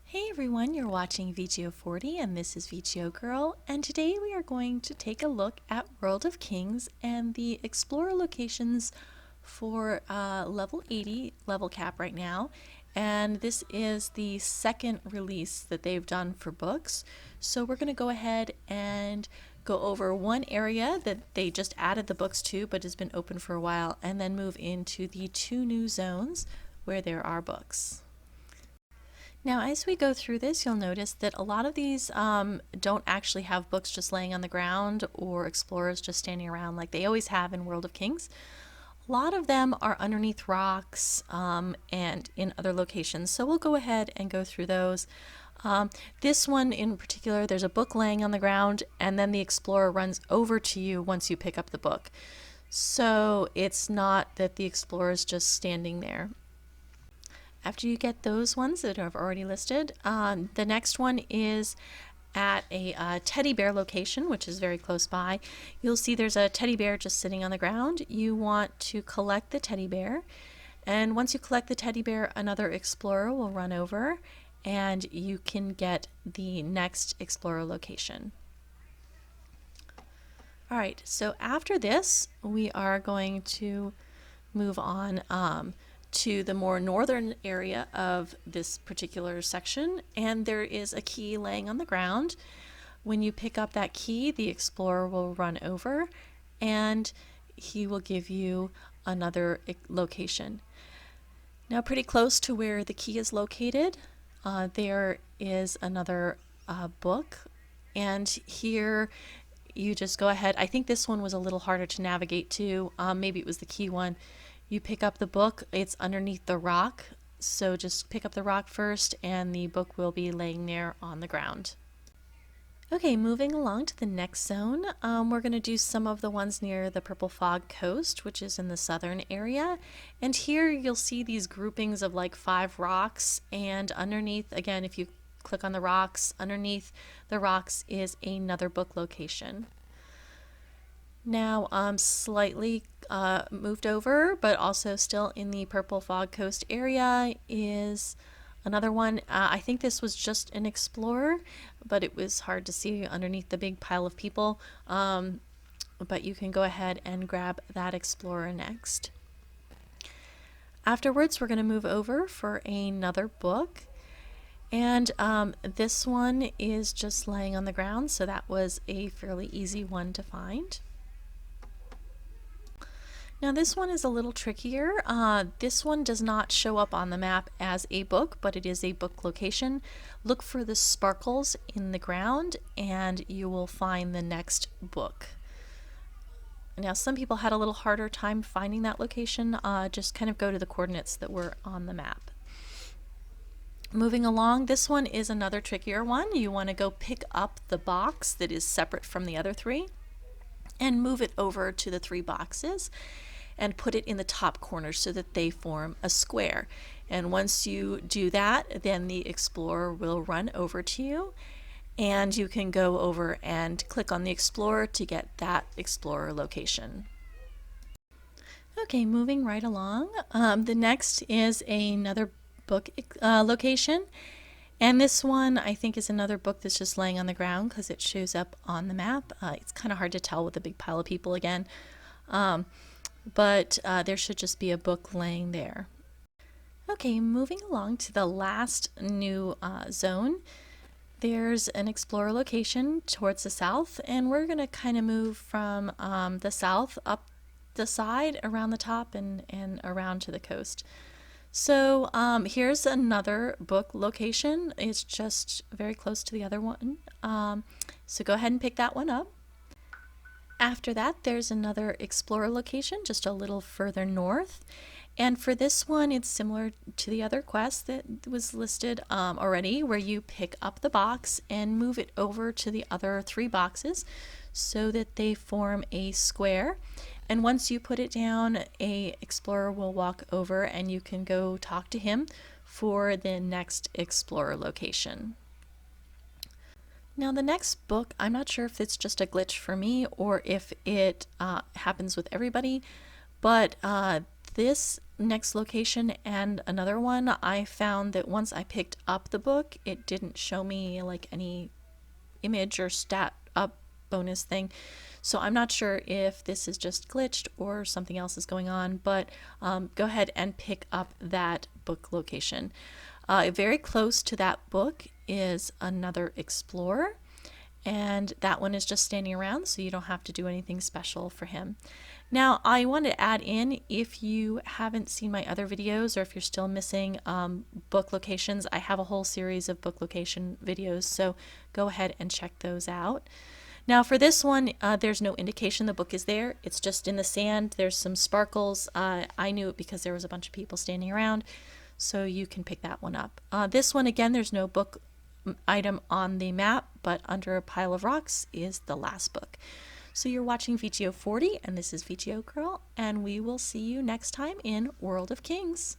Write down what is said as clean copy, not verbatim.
Hey everyone, you're watching VGO 40 and this is VGO Girl, and today we are going to take a look at World of Kings and the Explorer locations for level 80 level cap right now. And this is the second release that they've done for books. So we're going to go ahead and go over one area that they just added the books to but has been open for a while, and then move into the two new zones where there are books. Now, as we go through this, you'll notice that a lot of these don't actually have books just laying on the ground or explorers just standing around like they always have in World of Kings. A lot of them are underneath rocks and in other locations, so we'll go ahead and go through those. This one in particular, there's a book laying on the ground, and then the explorer runs over to you once you pick up the book. So it's not that the explorer is just standing there. After you get those ones that I've already listed, the next one is at a teddy bear location, which is very close by. You'll see there's a teddy bear just sitting on the ground. You want to collect the teddy bear, and once you collect the teddy bear, another explorer will run over and you can get the next explorer location. Alright, so after this we are going to move on to the more northern area of this particular section, and there is a key laying on the ground. When you pick up that key, the explorer will run over and he will give you another location. Now, pretty close to where the key is located, there is another book, and here you just go ahead. I think this one was a little harder to navigate to. Maybe it was the key one. You pick up the book, it's underneath the rock, so just pick up the rock first and the book will be laying there on the ground. Okay, moving along to the next zone, we're going to do some of the ones near the Purple Fog Coast, which is in the southern area. And here you'll see these groupings of like 5 rocks, and underneath, again, if you click on the rocks, underneath the rocks is another book location. Now, slightly moved over, but also still in the Purple Fog Coast area, is another one. I think this was just an explorer, but it was hard to see underneath the big pile of people. But you can go ahead and grab that explorer next. Afterwards, we're going to move over for another book. And this one is just laying on the ground, so that was a fairly easy one to find. Now this one is a little trickier. This one does not show up on the map as a book, but it is a book location. Look for the sparkles in the ground and you will find the next book. Now some people had a little harder time finding that location. Just kind of go to the coordinates that were on the map. Moving along, this one is another trickier one. You want to go pick up the box that is separate from the other 3 and move it over to the 3 boxes and put it in the top corner so that they form a square. And once you do that, then the explorer will run over to you, and you can go over and click on the explorer to get that explorer location. Okay, moving right along, the next is another book location. And this one, I think, is another book that's just laying on the ground because it shows up on the map. It's kind of hard to tell with a big pile of people again. But there should just be a book laying there. Okay, moving along to the last new zone. There's an explorer location towards the south, and we're going to kind of move from the south up the side, around the top, and around to the coast. So here's another book location. It's just very close to the other one. So go ahead and pick that one up. After that, there's another explorer location just a little further north. And for this one, it's similar to the other quest that was listed already, where you pick up the box and move it over to the other 3 boxes so that they form a square. And once you put it down, a explorer will walk over and you can go talk to him for the next explorer location. Now the next book, I'm not sure if it's just a glitch for me or if it happens with everybody, but this next location and another one, I found that once I picked up the book, it didn't show me like any image or stat up bonus thing. So I'm not sure if this is just glitched or something else is going on, but go ahead and pick up that book location. Very close to that book is another explorer, and that one is just standing around, so you don't have to do anything special for him. Now, I want to add in, if you haven't seen my other videos or if you're still missing book locations, I have a whole series of book location videos, so go ahead and check those out. Now for this one, there's no indication the book is there. It's just in the sand. There's some sparkles. I knew it because there was a bunch of people standing around, so you can pick that one up. This one, again, there's no book item on the map, but under a pile of rocks is the last book. So you're watching VGO 40, and this is VGO Girl, and we will see you next time in World of Kings.